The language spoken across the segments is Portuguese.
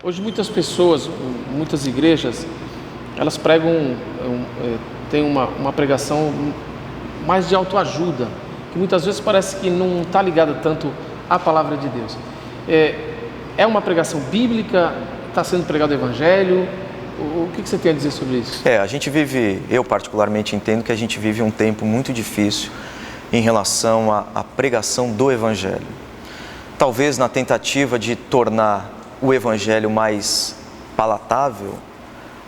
Hoje muitas pessoas, muitas igrejas, elas pregam, tem uma pregação mais de autoajuda, que muitas vezes parece que não está ligada tanto à palavra de Deus. É uma pregação bíblica? Está sendo pregado o Evangelho? O que você tem a dizer sobre isso? A gente vive, eu particularmente entendo que a gente vive um tempo muito difícil em relação à pregação do Evangelho. Talvez na tentativa de tornar o Evangelho mais palatável,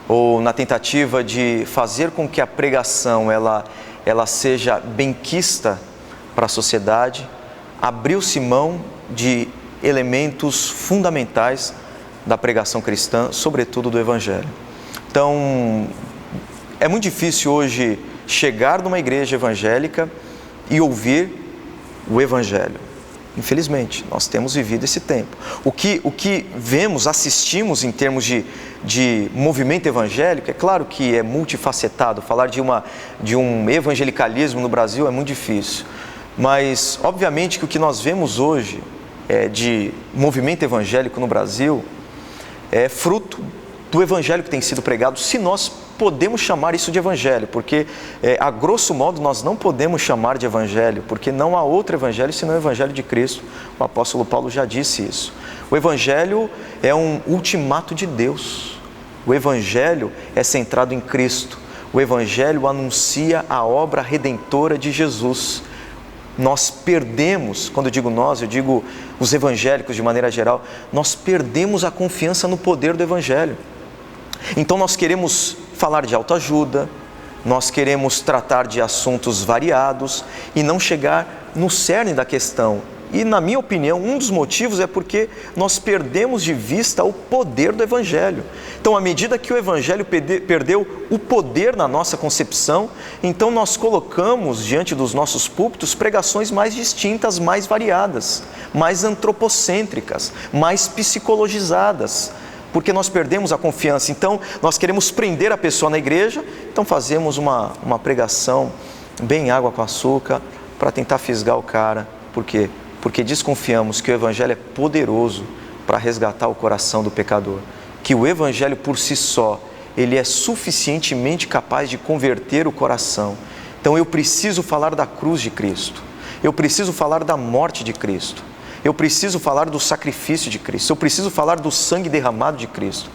ou na tentativa de fazer com que a pregação ela seja benquista para a sociedade, abriu-se mão de elementos fundamentais da pregação cristã, sobretudo do Evangelho. Então, é muito difícil hoje chegar numa igreja evangélica e ouvir o Evangelho. Infelizmente, nós temos vivido esse tempo. O que vemos, assistimos em termos de movimento evangélico, é claro que é multifacetado. Falar de um evangelicalismo no Brasil é muito difícil. Mas, obviamente, que o que nós vemos hoje de movimento evangélico no Brasil é fruto do evangelho que tem sido pregado, se nós podemos chamar isso de evangelho, porque a grosso modo nós não podemos chamar de evangelho, porque não há outro evangelho senão o evangelho de Cristo. O apóstolo Paulo já disse isso. O evangelho é um ultimato de Deus. O evangelho é centrado em Cristo. O evangelho anuncia a obra redentora de Jesus. Nós perdemos, quando eu digo nós, eu digo os evangélicos de maneira geral, nós perdemos a confiança no poder do evangelho. Então nós queremos falar de autoajuda, nós queremos tratar de assuntos variados e não chegar no cerne da questão. E na minha opinião, um dos motivos é porque nós perdemos de vista o poder do Evangelho. Então, à medida que o Evangelho perdeu o poder na nossa concepção, então nós colocamos diante dos nossos púlpitos pregações mais distintas, mais variadas, mais antropocêntricas, mais psicologizadas, porque nós perdemos a confiança. Então, nós queremos prender a pessoa na igreja, então fazemos uma pregação bem água com açúcar para tentar fisgar o cara. Por quê? Porque desconfiamos que o Evangelho é poderoso para resgatar o coração do pecador, que o Evangelho por si só, ele é suficientemente capaz de converter o coração. Então eu preciso falar da cruz de Cristo, eu preciso falar da morte de Cristo, eu preciso falar do sacrifício de Cristo, eu preciso falar do sangue derramado de Cristo,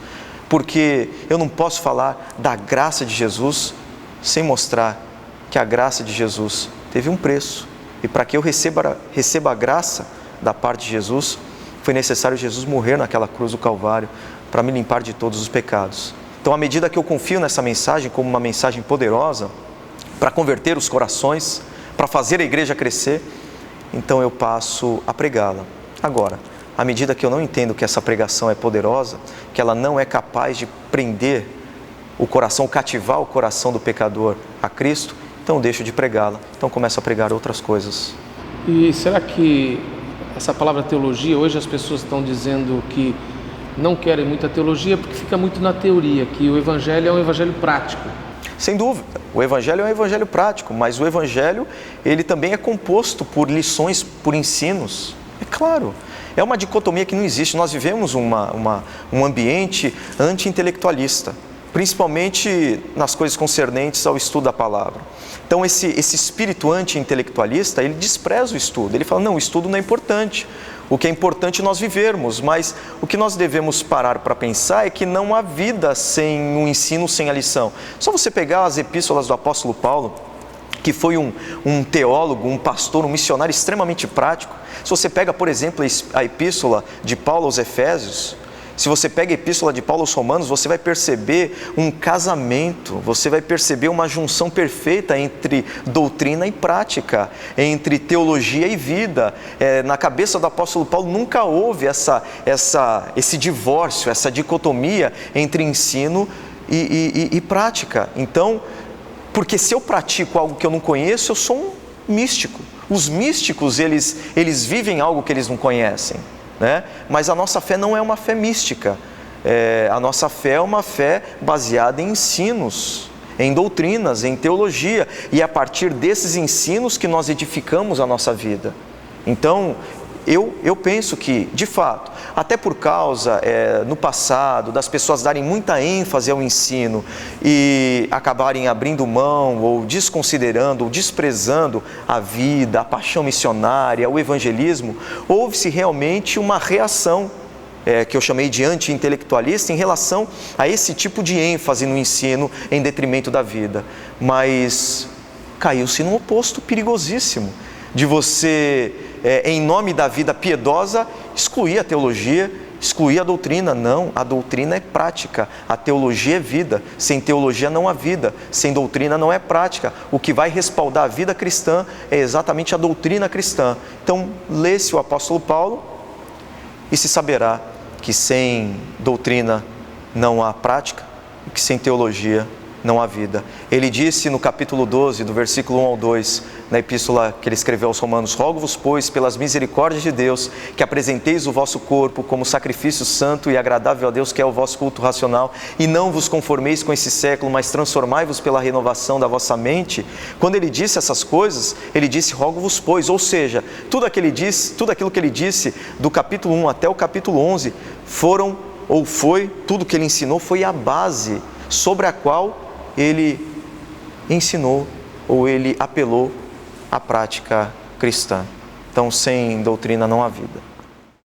porque eu não posso falar da graça de Jesus sem mostrar que a graça de Jesus teve um preço. E para que eu receba a graça da parte de Jesus, foi necessário Jesus morrer naquela cruz do Calvário para me limpar de todos os pecados. Então, à medida que eu confio nessa mensagem como uma mensagem poderosa para converter os corações, para fazer a igreja crescer, então eu passo a pregá-la. Agora, à medida que eu não entendo que essa pregação é poderosa, que ela não é capaz de prender o coração, cativar o coração do pecador a Cristo, então deixo de pregá-la, então começo a pregar outras coisas. E será que essa palavra teologia, hoje as pessoas estão dizendo que não querem muita teologia porque fica muito na teoria, que o Evangelho é um Evangelho prático? Sem dúvida, o Evangelho é um Evangelho prático, mas o Evangelho, ele também é composto por lições, por ensinos. É claro, é uma dicotomia que não existe. Nós vivemos um ambiente anti-intelectualista, principalmente nas coisas concernentes ao estudo da palavra. Então esse espírito anti-intelectualista, ele despreza o estudo, ele fala, não, o estudo não é importante, o que é importante é nós vivermos, mas o que nós devemos parar para pensar é que não há vida sem o ensino, sem a lição. Só você pegar as epístolas do apóstolo Paulo, que foi um teólogo, um pastor, um missionário extremamente prático. Se você pega, por exemplo, a epístola de Paulo aos Efésios, se você pega a epístola de Paulo aos Romanos, você vai perceber um casamento, você vai perceber uma junção perfeita entre doutrina e prática, entre teologia e vida. Na cabeça do apóstolo Paulo nunca houve esse divórcio, essa dicotomia entre ensino e prática. Então, porque se eu pratico algo que eu não conheço, eu sou um místico. Os místicos, eles vivem algo que eles não conhecem. Mas a nossa fé não é uma fé mística, a nossa fé é uma fé baseada em ensinos, em doutrinas, em teologia, e é a partir desses ensinos que nós edificamos a nossa vida. Então, eu penso que, de fato, até por causa, no passado, das pessoas darem muita ênfase ao ensino e acabarem abrindo mão ou desconsiderando ou desprezando a vida, a paixão missionária, o evangelismo, houve-se realmente uma reação que eu chamei de anti-intelectualista em relação a esse tipo de ênfase no ensino em detrimento da vida. Mas caiu-se num oposto perigosíssimo, de você, em nome da vida piedosa, excluir a teologia, excluir a doutrina. Não, a doutrina é prática, a teologia é vida. Sem teologia não há vida, sem doutrina não é prática. O que vai respaldar a vida cristã é exatamente a doutrina cristã. Então, lê-se o apóstolo Paulo e se saberá que sem doutrina não há prática e que sem teologia não há vida. Ele disse no capítulo 12, do versículo 1 ao 2, na epístola que ele escreveu aos Romanos: rogo-vos, pois, pelas misericórdias de Deus, que apresenteis o vosso corpo como sacrifício santo e agradável a Deus, que é o vosso culto racional, e não vos conformeis com esse século, mas transformai-vos pela renovação da vossa mente. Quando ele disse essas coisas, ele disse: rogo-vos, pois, ou seja, tudo aquilo que ele disse do capítulo 1 até o capítulo 11 tudo que ele ensinou foi a base sobre a qual ele ensinou ou ele apelou à prática cristã. Então, sem doutrina não há vida.